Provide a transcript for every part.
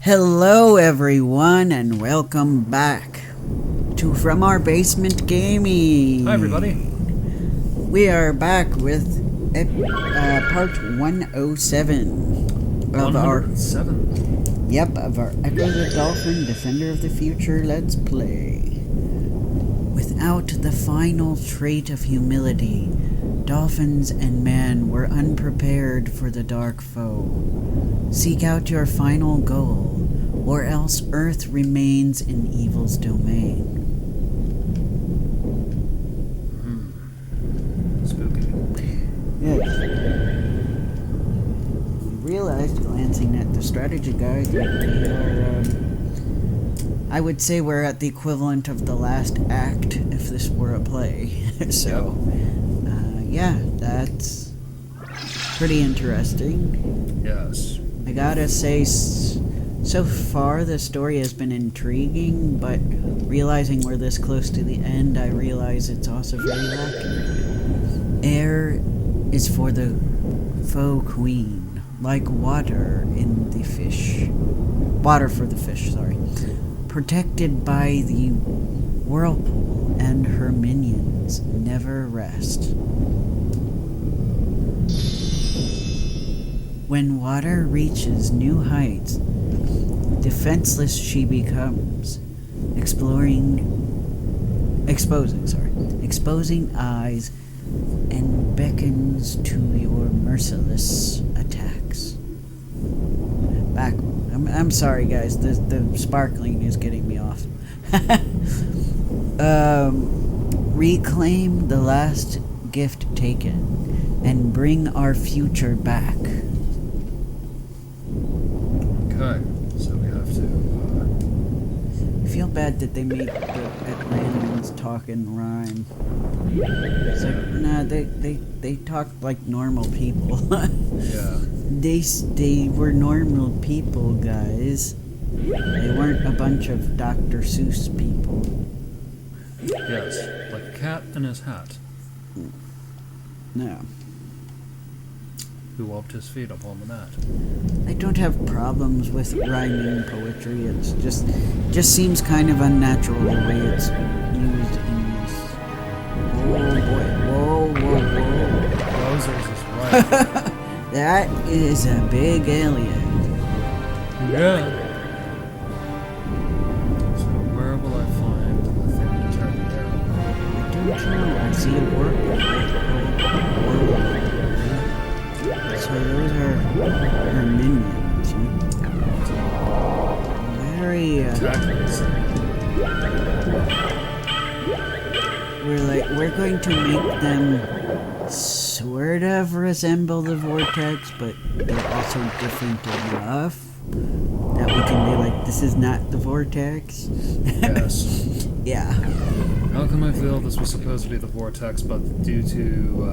Hello everyone and welcome back to From Our Basement Gaming. Hi everybody. We are back with part 107 of our Ecco the Dolphin Defender of the Future Let's Play. Without the final trait of humility, dolphins and man were unprepared for the dark foe. Seek out your final goal, or else Earth remains in evil's domain. Spooky. Yes. We realized, glancing at the strategy guide, that we are, I would say we're at the equivalent of the last act if this were a play. So, yeah, that's pretty interesting. Yes. I gotta say, so far the story has been intriguing, but realizing we're this close to the end, I realize it's also very lacking. Air is for the foe queen, like water in the fish. Water for the fish, sorry. Protected by the whirlpool and her minions never rest. When water reaches new heights, defenseless she becomes, exposing eyes and beckons to your merciless attacks. I'm sorry guys, the sparkling is getting me off. Reclaim the last gift taken and bring our future back. Okay, so we have to, I feel bad that they made the Atlanteans talk in rhyme. It's like, nah, they talk like normal people. yeah. They were normal people, guys. They weren't a bunch of Dr. Seuss people. Yes, like a cat in his hat, No. who wiped his feet upon the mat. I don't have problems with rhyming poetry. It's just seems kind of unnatural the way it's used in this. Oh boy! Whoa! Bowser's is right. That is a big alien. Yeah. So where will I find the thing to turn the arrow? I don't know. I see a work. So those are her minions. Very. We're going to make them sort of resemble the vortex, but they're also different enough that we can be like, this is not the vortex. Yes. Yeah. How come I feel this was supposed to be the vortex, but due to,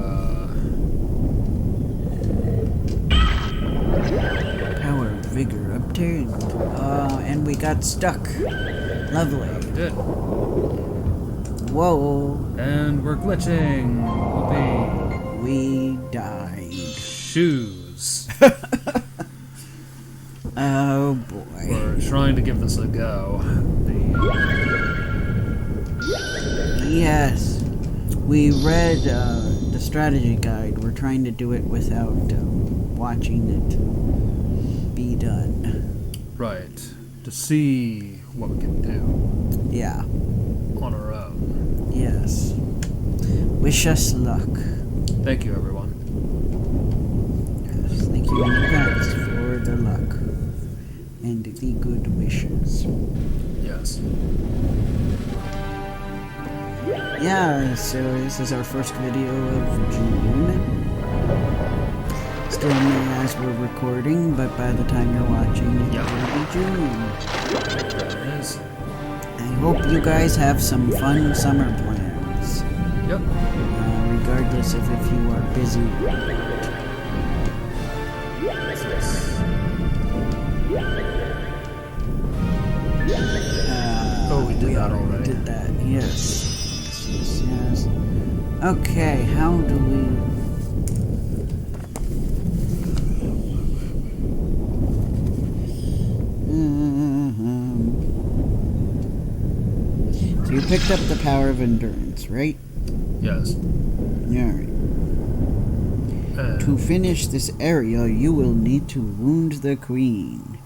Power, vigor, obtained. And we got stuck. Lovely. we did. Whoa. And we're glitching. Whoopee. We died. Shoes. Oh boy. We're trying to give this a go. Yes. We read the strategy guide. We're trying to do it without watching it be done. Right. To see what we can do Yeah. on our own. Yes. Wish us luck. Thank you, everyone. Yes. Thank you in advance for the luck and the good wishes. Yes. Yeah, so this is our first video of June. Still May as we're recording, but by the time you're watching it Yep. will be June. There it is. I hope you guys have some fun summer plans, Yep. regardless of if you are busy or not. Oh, we did that already already. did that, yes. Yes. Okay, how do we... you picked up the power of endurance, right? Yes. Alright. To finish this area, you will need to wound the queen.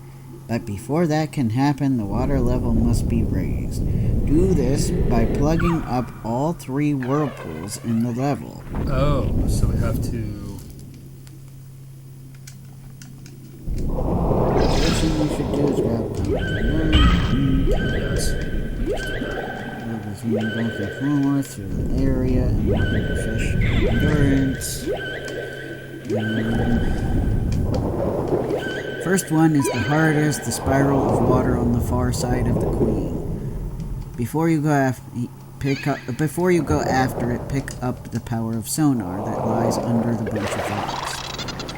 But before that can happen, the water level must be raised. Do this by plugging up all 3 whirlpools in the level. Oh, so we have to... The first thing we should do is grab Yes. both the forward through the area and fish endurance. First one is the hardest, the spiral of water on the far side of the queen. Before you go after it, pick up the power of sonar that lies under the bunch of rocks.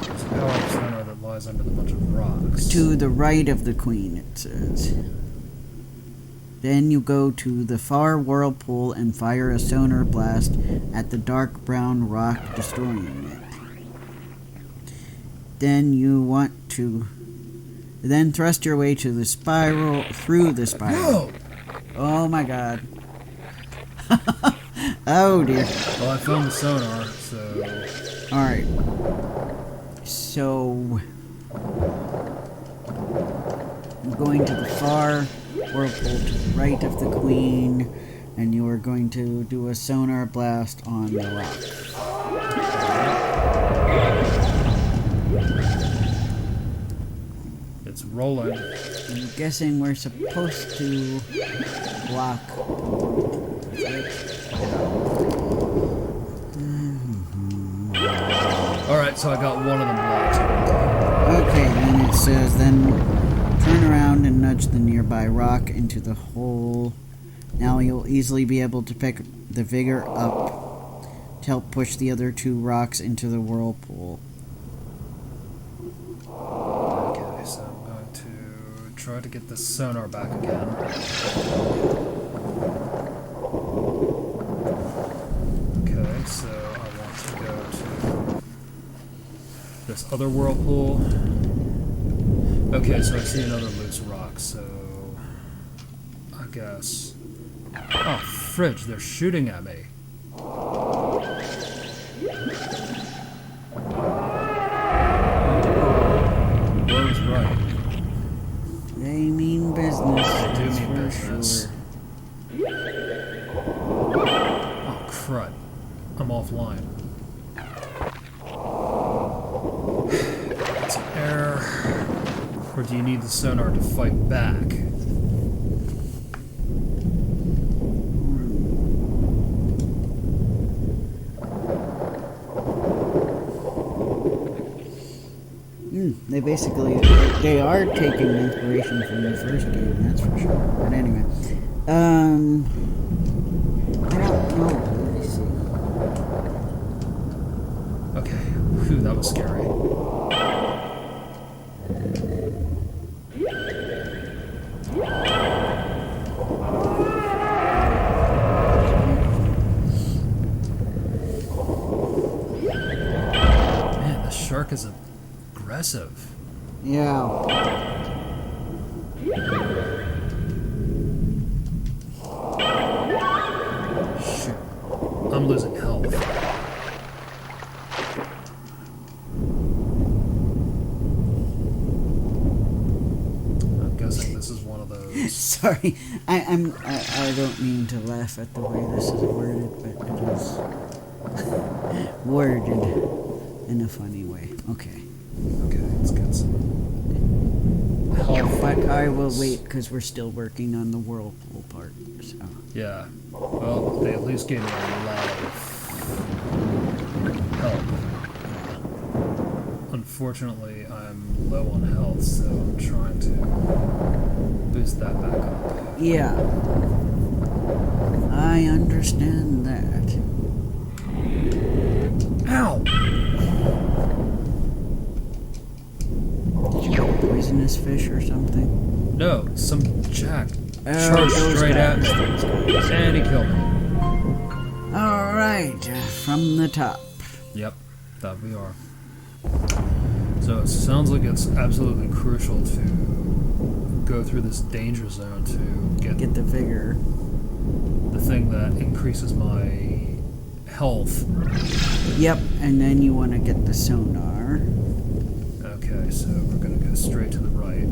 There's a power of sonar that lies under the bunch of rocks. To the right of the queen, it says. Then you go to the far whirlpool and fire a sonar blast at the dark brown rock, destroying it. Then you want to thrust your way to the spiral, through the spiral. No! Oh my god. Oh dear. Well, I found the sonar, so... Alright. So... I'm going to the far whirlpool to the right of the queen, and you are going to do a sonar blast on the rock. It's rolling. I'm guessing we're supposed to block. Alright, so I got one of them blocked. Okay, then it says, then turn around and nudge the nearby rock into the hole. Now you'll easily be able to pick the vigor up to help push the other 2 rocks into the whirlpool. Okay, so I'm going to try to get the sonar back again. Okay, so I want to go to this other whirlpool. Okay, so I see another loose rock, so I guess... Oh, fridge, they're shooting at me. Rose right. They mean business. They do that's mean for business. sure. Oh, crud. I'm offline. It's air. Or do you need the sonar to fight back? They basically, they are taking inspiration from the first game, that's for sure. But anyway, I don't know. Let me see. Okay, whew, that was scary. Man, the shark is aggressive. Yeah. Shoot. I'm losing health. I'm guessing this is one of those. Sorry, I don't mean to laugh at the way this is worded, but it is worded in a funny way. Okay. Okay, let's get some. But I will wait because we're still working on the whirlpool part. So. Yeah. Well, they at least gave me a lot of help. Unfortunately, I'm low on health, so I'm trying to boost that back up. Yeah. I understand that. Ow! Did you get a poisonous fish or something? No, some jack Oh, charged those straight at guys. me, and he killed me. Alright, from the top. Yep, that we are. So it sounds like it's absolutely crucial to go through this danger zone to Get the vigor. the thing that increases my health. Yep, and then you want to get the sonar. Okay, so we're gonna go straight to the right.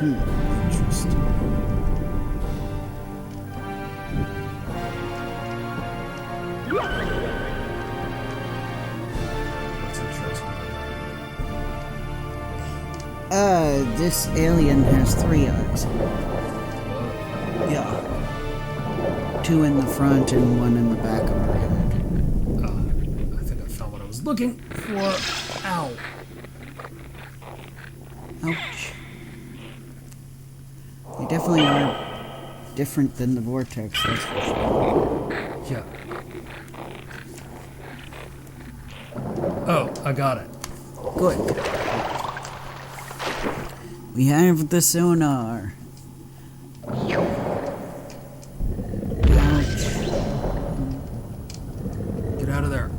Interesting. That's interesting. This alien has 3 eyes. Whoa. Yeah. 2 in the front and 1 in the back of her head. I think I found what I was looking for. Ow. Ouch. They definitely are different than the vortex, that's for sure. Yeah. Oh, I got it. Good. We have the sonar. Ouch. Get out of there.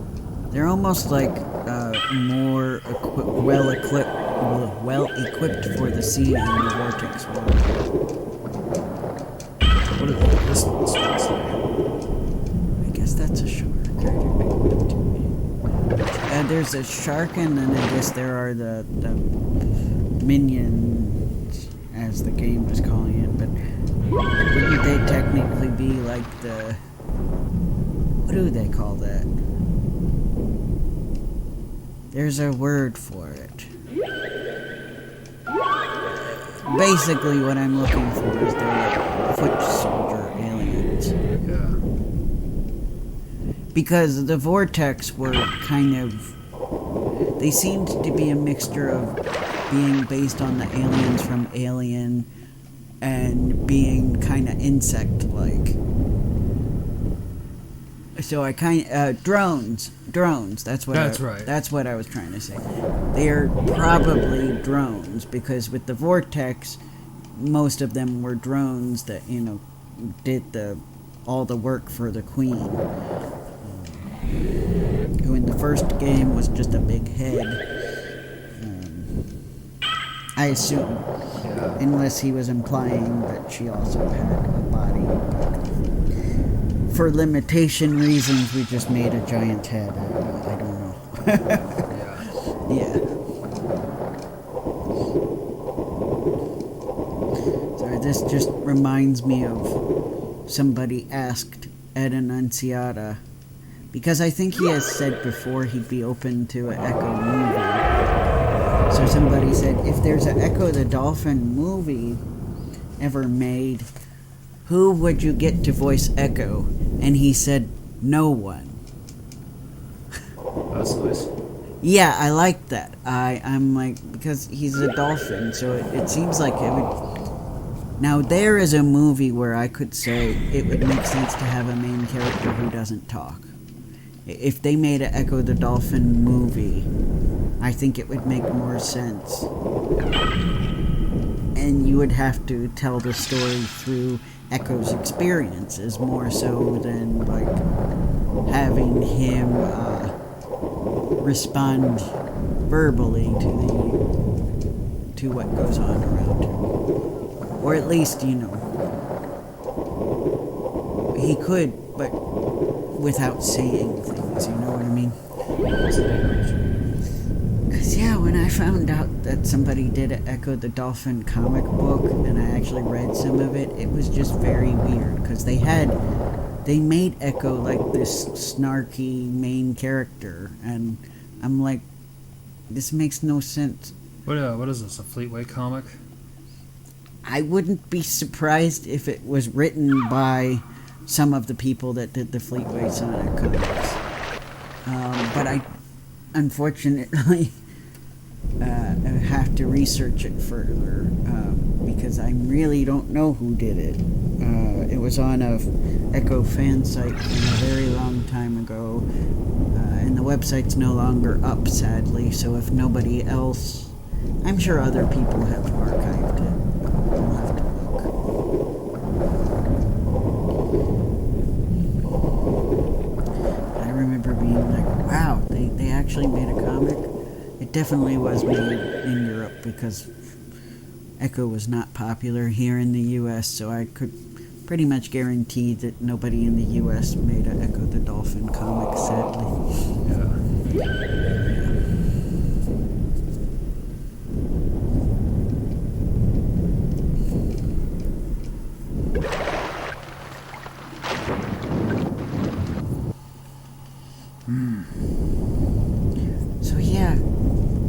They're almost like more well equipped for the sea in the vortex world. What is this monstrosity? I guess that's a shark. There's a shark, and then I guess there are the minions, as the game is calling it. But wouldn't they technically be like the... What do they call that? There's a word for it. Basically, what I'm looking for is they're like foot soldier aliens. Yeah. Because the vortex were kind of... They seemed to be a mixture of being based on the aliens from Alien and being kind of insect-like. So I drones. That's what right. That's what I was trying to say. They're probably drones because with the vortex, most of them were drones that did all the work for the Queen. Who in the first game was just a big head. I assume, Yeah. unless he was implying that she also had a body. For limitation reasons, we just made a giant head. I don't know. Yeah. Yeah. Sorry, this just reminds me of somebody asked Ed Annunziata, because I think he has said before he'd be open to an Echo movie. So somebody said, if there's an Ecco the Dolphin movie ever made, who would you get to voice Echo? And he said, no one. That's nice. Yeah, I like that. I'm like, because he's a dolphin, so it seems like it would... Now, there is a movie where I could say it would make sense to have a main character who doesn't talk. If they made an Ecco the Dolphin movie, I think it would make more sense. And you would have to tell the story through Echo's experiences more so than, like, having him respond verbally to what goes on around him. Or at least, he could, but without saying things, you know what I mean? Because, yeah, when I found out that somebody did an Ecco the Dolphin comic book, and I actually read some of it, it was just very weird, because they made Echo like this snarky main character, and I'm like, this makes no sense. What is this, a Fleetway comic? I wouldn't be surprised if it was written by some of the people that did the Fleetway Sonic comics. But I, unfortunately, have to research it further because I really don't know who did it. It was on a Echo fan site from a very long time ago, and the website's no longer up, sadly. So if nobody else, I'm sure other people have archived it. We'll have to look. I remember being like, wow, they actually made a comic. It definitely was made in Europe because Echo was not popular here in the US, so I could pretty much guarantee that nobody in the US made an Ecco the Dolphin comic, sadly. Yeah. So yeah,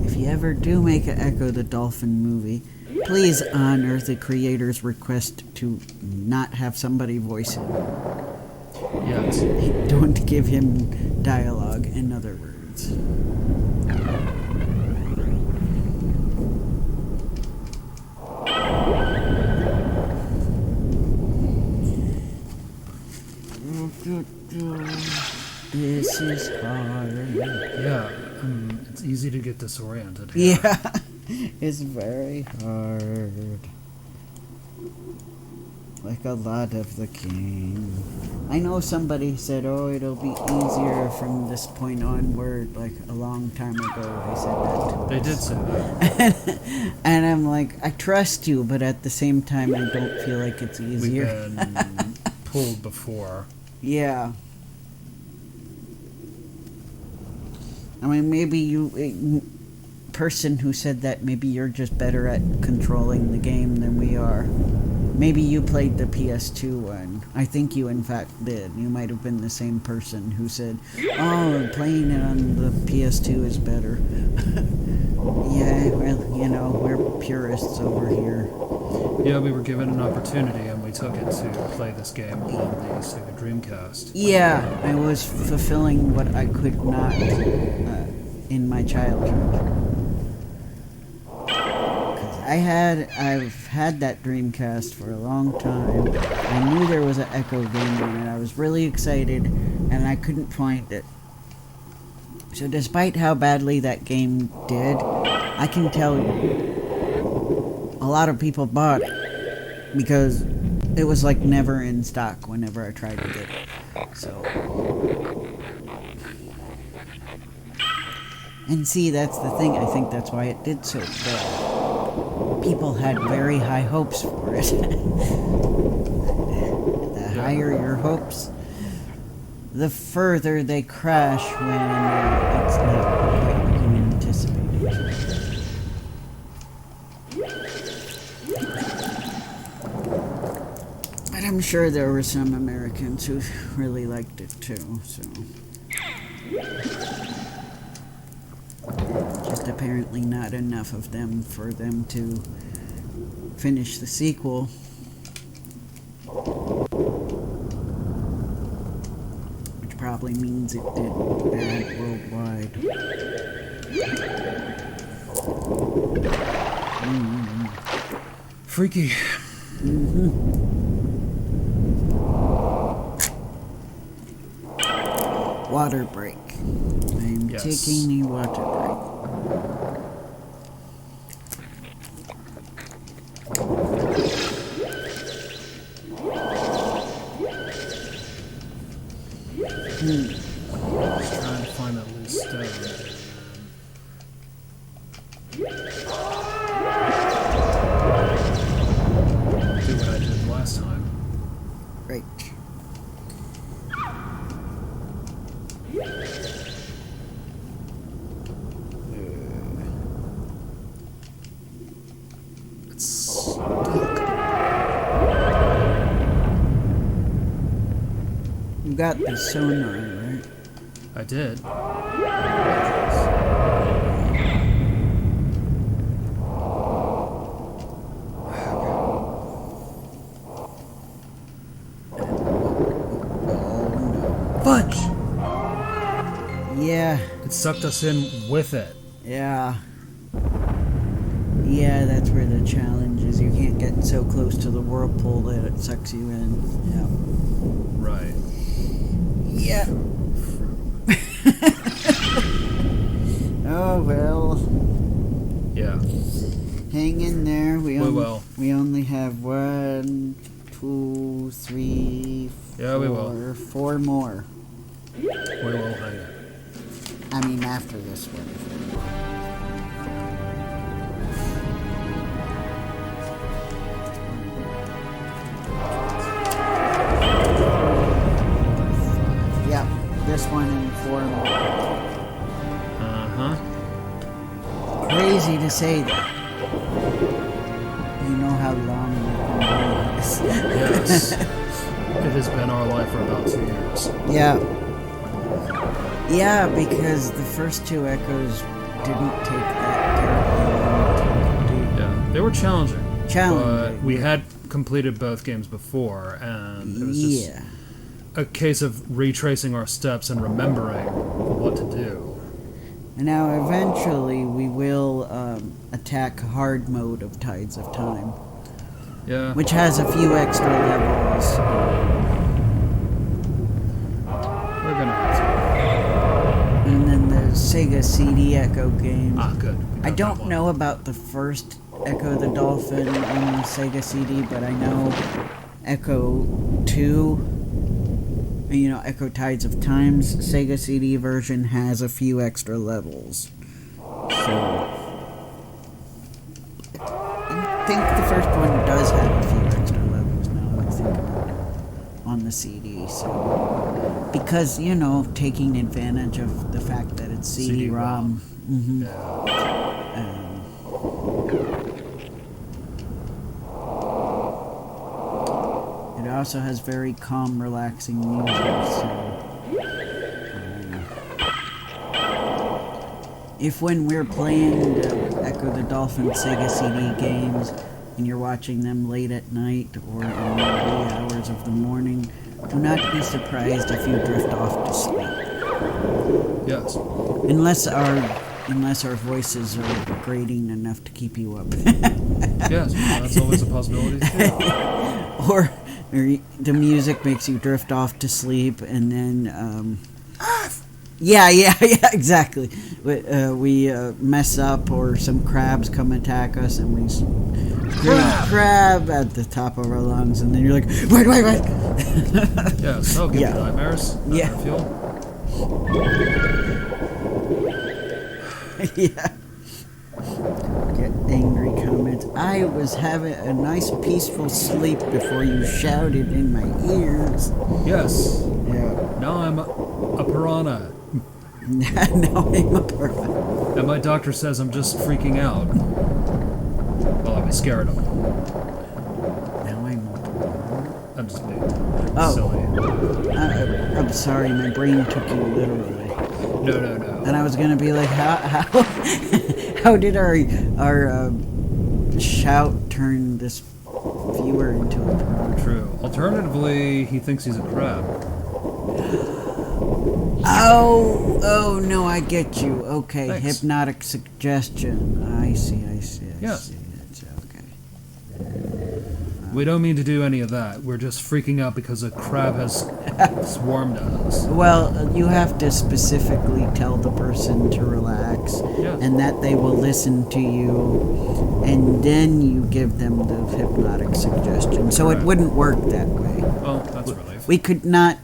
if you ever do make an Ecco the Dolphin movie, please honor the creator's request to not have somebody voice it. Yes. Don't give him dialogue, in other words. This is hard. Yeah. It's easy to get disoriented here. Yeah, it's very hard. Like a lot of the game. I know somebody said, oh, it'll be easier from this point onward, like a long time ago. They said that to They us. did say that. And I'm like, I trust you, but at the same time, I don't feel like it's We've easier. been pulled before. Yeah. I mean, maybe you, person who said that, maybe you're just better at controlling the game than we are. Maybe you played the PS2 one. I think you, in fact, did. You might have been the same person who said, oh, playing it on the PS2 is better. Yeah, well, you know, we're purists over here. Yeah, we were given an opportunity and we took it to play this game on the Sega Dreamcast. Yeah, I was fulfilling what I could not in my childhood. I've had that Dreamcast for a long time. I knew there was an Echo game on it. I was really excited, and I couldn't find it. So despite how badly that game did, I can tell you, a lot of people bought it because it was like never in stock whenever I tried to get it. So, and see, that's the thing. I think that's why it did so bad. People had very high hopes for it. The higher your hopes, the further they crash when it's not quite what you anticipated. But I'm sure there were some Americans who really liked it too, so. Just apparently not enough of them for them to finish the sequel. Which probably means it did bad worldwide. Freaky. Water break. I'm taking a water break. Just trying to find that loose stone. Do what I did last time. Right. It's stuck. You got the sonar, right? I did. Fudge! Yeah. It sucked us in with it. Yeah. Yeah, that's where the challenge is. You can't get so close to the whirlpool that it sucks you in. Right. Yeah. Oh, well. Yeah. Hang in there. We will. We only have 1, 2, 3, 4, Yeah, we will. 4 more. We will hang it. I mean, after this one. Yep, this one and 4 more. Crazy to say that. You know how long we've been doing this. Yes. It has been our life for about 2 years. Yeah. Yeah, because the first 2 echoes didn't take that terribly long to do. Yeah, they were challenging. Challenging. But we had completed both games before, and it was just a case of retracing our steps and remembering what to do. And now, eventually, we will attack hard mode of Tides of Time. Yeah. Which has a few extra levels. We're gonna have to. And then the Sega CD Echo games. Ah, good. I don't know about the first Echo the Dolphin on the Sega CD, but I know Echo 2, you know, Echo Tides of Time's Sega CD version has a few extra levels. So I think the first one does have a few extra levels now that I think about it on the CD. So because, you know, taking advantage of the fact that it's CD-ROM. Mm-hmm. It also has very calm, relaxing music. So, if when we're playing the Ecco the Dolphin Sega CD games and you're watching them late at night or in the wee hours of the morning, do not be surprised if you drift off to sleep. Yes. Unless our voices are grating enough to keep you up. Yes, that's always a possibility too. Or the music makes you drift off to sleep, and then yeah, exactly. We mess up, or some crabs come attack us, and we scream crab at the top of our lungs, and then you're like, wait. Yes, that'll give you nightmares. Yeah. Fuel. Yeah. Get angry comments. I was having a nice peaceful sleep before you shouted in my ears. Yes. Yeah. Now I'm a piranha. Now I'm a piranha. And my doctor says I'm just freaking out. Well, I'll be scared of him. Now I'm a piranha. I'm just being silly. silly. I'm sorry, my brain took you literally. No. And I was gonna be like, how did our shout turn this viewer into a piranha? True. Alternatively, he thinks he's a crab. Oh no, I get you. Okay, Thanks. hypnotic suggestion. I see. Yes. It's okay. We don't mean to do any of that. We're just freaking out because a crab has swarmed us. Well, you have to specifically tell the person to relax, Yes. and that they will listen to you, and then you give them the hypnotic suggestion. So Correct. it wouldn't work that way. Well, that's a relief. We could not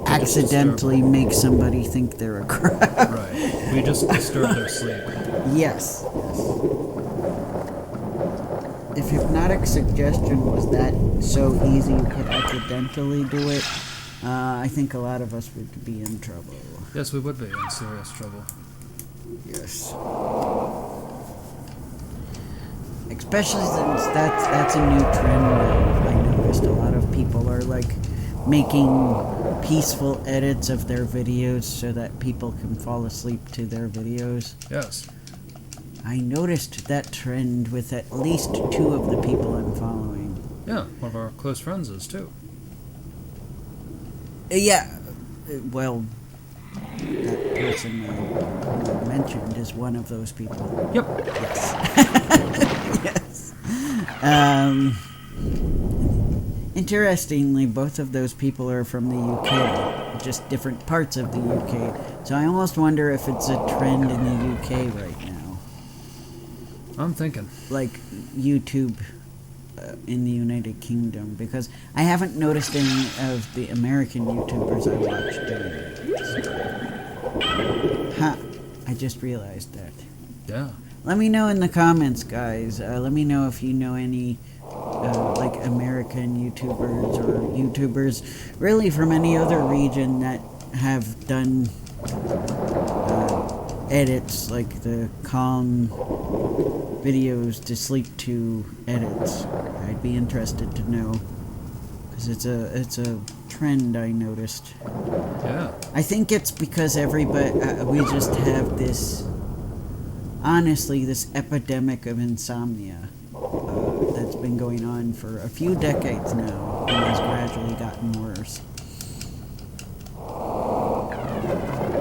accidentally make somebody think they're a crab. Right. We just disturb their sleep. Yes. If hypnotic suggestion was that so easy you could accidentally do it, I think a lot of us would be in trouble. Yes, we would be in serious trouble. Yes. Especially since that's a new trend now. I noticed a lot of people are like making peaceful edits of their videos so that people can fall asleep to their videos. Yes. I noticed that trend with at least 2 of the people I'm following. Yeah, one of our close friends is too. Yeah. Well, that person I mentioned is one of those people. Yep. Yes. Yes. Interestingly, both of those people are from the UK, just different parts of the UK. So I almost wonder if it's a trend in the UK right now. I'm thinking. Like YouTube in the United Kingdom, because I haven't noticed any of the American YouTubers I watch doing it. Ha! I just realized that. Yeah. Let me know in the comments, guys. Let me know if you know any like American YouTubers or YouTubers really from any other region that have done edits, like the calm videos to sleep to edits. I'd be interested to know, because it's a trend I noticed. Yeah. I think it's because everybody we just have this, honestly, this epidemic of insomnia that's been going on for a few decades now and has gradually gotten worse.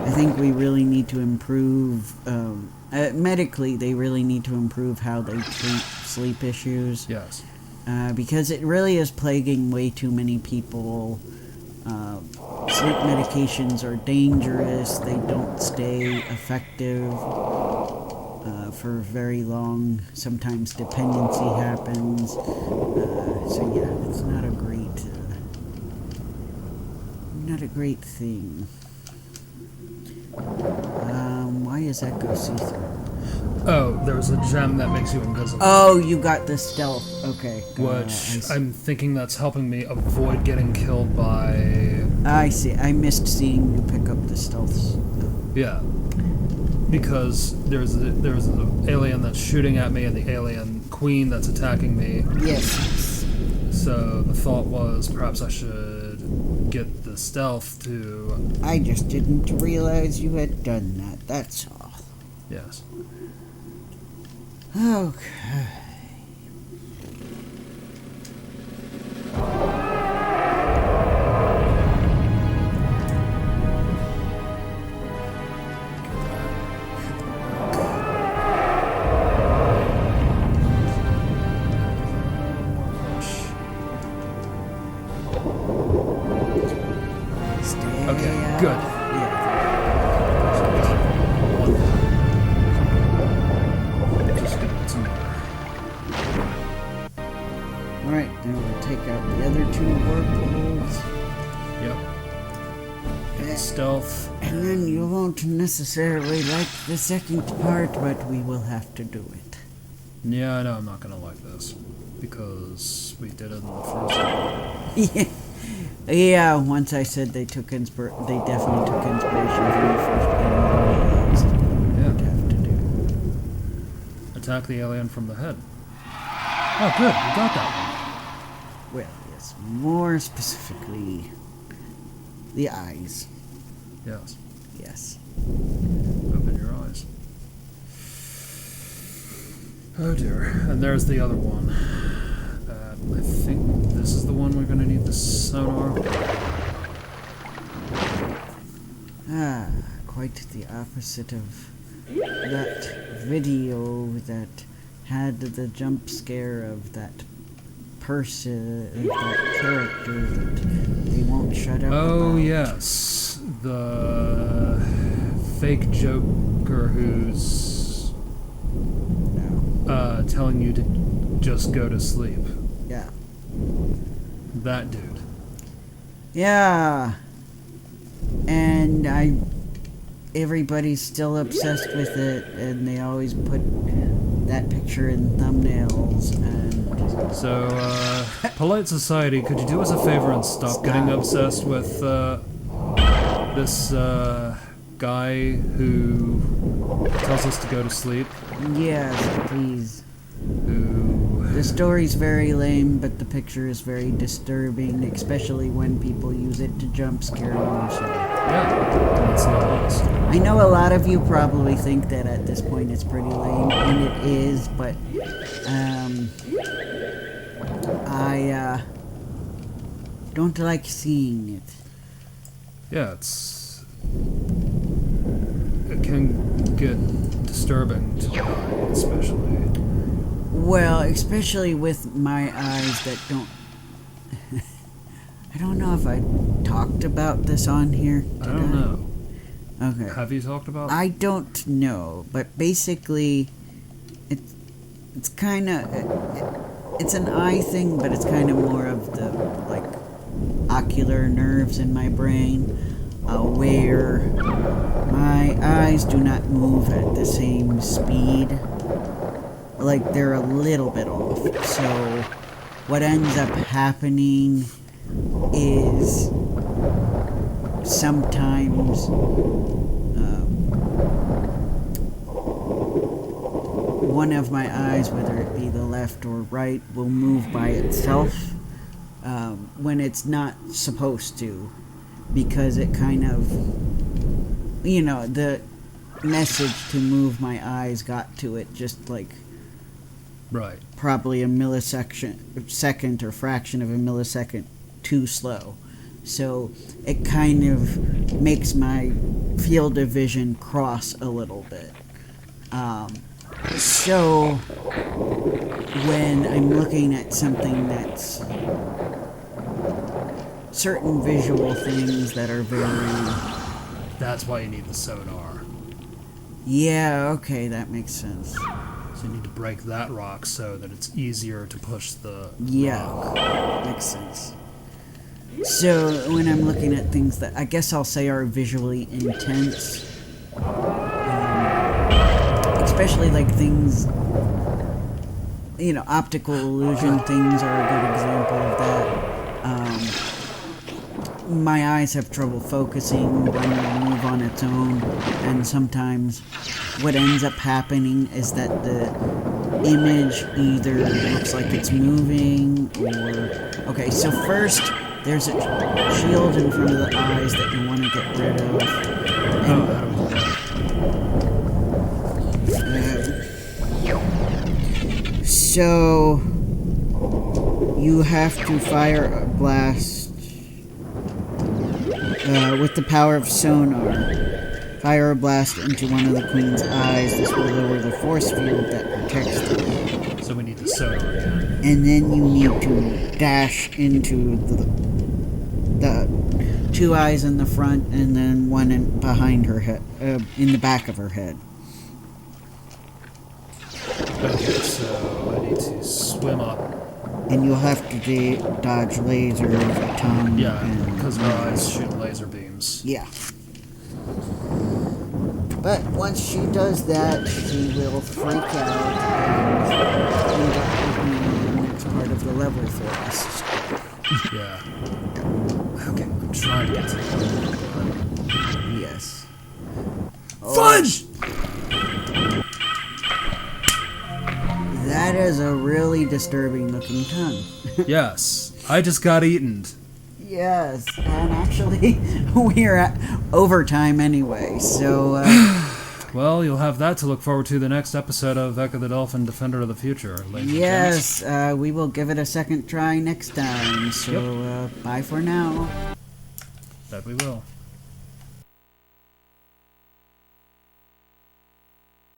I think we really need to improve, medically, they really need to improve how they treat sleep issues. Yes. Because it really is plaguing way too many people. Sleep medications are dangerous, they don't stay effective for very long. Sometimes dependency happens. So yeah, it's not a great thing. Why is Echo see-through? Oh, there was a gem that makes you invisible. Oh, you got the stealth. Okay. Which I'm thinking that's helping me avoid getting killed by... I see. I missed seeing you pick up the stealth. Yeah. Because there's an alien that's shooting at me and the alien queen that's attacking me. Yes. So the thought was perhaps I should get the stealth to... I just didn't realize you had done that. That's all. Yes. Okay. Okay, good. Just get some more. Alright, now we'll take out the other two whirlpools. Yep. Get the stealth. And then you won't necessarily like the second part, but we will have to do it. Yeah, I know I'm not gonna like this. Because we did it in the first one. Yeah, once I said they definitely took inspiration from the first one. That's what we'd have to do. Attack the alien from the head. Oh, good. We got that one. Well, yes, more specifically, the eyes. Yes. Yes. Open your eyes. Oh dear. And there's the other one. I think this is the one we're going to need the sonar. Ah, quite the opposite of that video that had the jump scare of that person, that character that they won't shut up Oh, about. yes. The fake Joker who's No. telling you to just go to sleep. Yeah. That dude. Yeah. And everybody's still obsessed with it, and they always put that picture in thumbnails, and... So, polite society, could you do us a favor and stop getting obsessed with, this, guy who tells us to go to sleep? Yes, please. Who... The story's very lame, but the picture is very disturbing, especially when people use it to jump scare you. So. Yeah, that's not us. I know a lot of you probably think that at this point it's pretty lame, and it is, but I don't like seeing it. Yeah, it can get disturbing to the eye, especially. Well, especially with my eyes that don't... I don't know if I talked about this on here. I don't know. Okay. Have you talked about? I don't know, but basically, it's kind of... It's an eye thing, but it's kind of more of the, like, ocular nerves in my brain, where my eyes do not move at the same speed. Like, they're a little bit off. So, what ends up happening is sometimes one of my eyes, whether it be the left or right, will move by itself when it's not supposed to, because it kind of, the message to move my eyes got to it just like Right. probably a second or fraction of a millisecond too slow. So it kind of makes my field of vision cross a little bit. So when I'm looking at something that's certain visual things that are very... That's why you need the sonar. Yeah, okay, that makes sense. So you need to break that rock so that it's easier to push the rock. Makes sense. So when I'm looking at things that I guess I'll say are visually intense, especially like things, optical illusion things are a good example of that. My eyes have trouble focusing when they move on its own, and sometimes what ends up happening is that the image either looks like it's moving or... Okay, so first there's a shield in front of the eyes that you want to get rid of. So you have to fire a blast with the power of sonar. Fire a blast into one of the queen's eyes. This will lower the force field that protects them. So we need the sonar again. And then you need to dash into the two eyes in the front and then one behind her head, in the back of her head. Okay, so I need to swim up. And you'll have to dodge lasers, a ton. Yeah, because her eyes shoot laser beams. Yeah. But once she does that, she will freak out and end up being the next part of the level for us. Yeah. Okay, I'm trying to get to the end. Yes. Fudge! That is a really disturbing looking tongue. Yes, I just got eaten. Yes, and actually, we're at overtime anyway, so... Well, you'll have that to look forward to the next episode of Ecco the Dolphin Defender of the Future. Yes, we will give it a second try next time, so bye for now. That we will.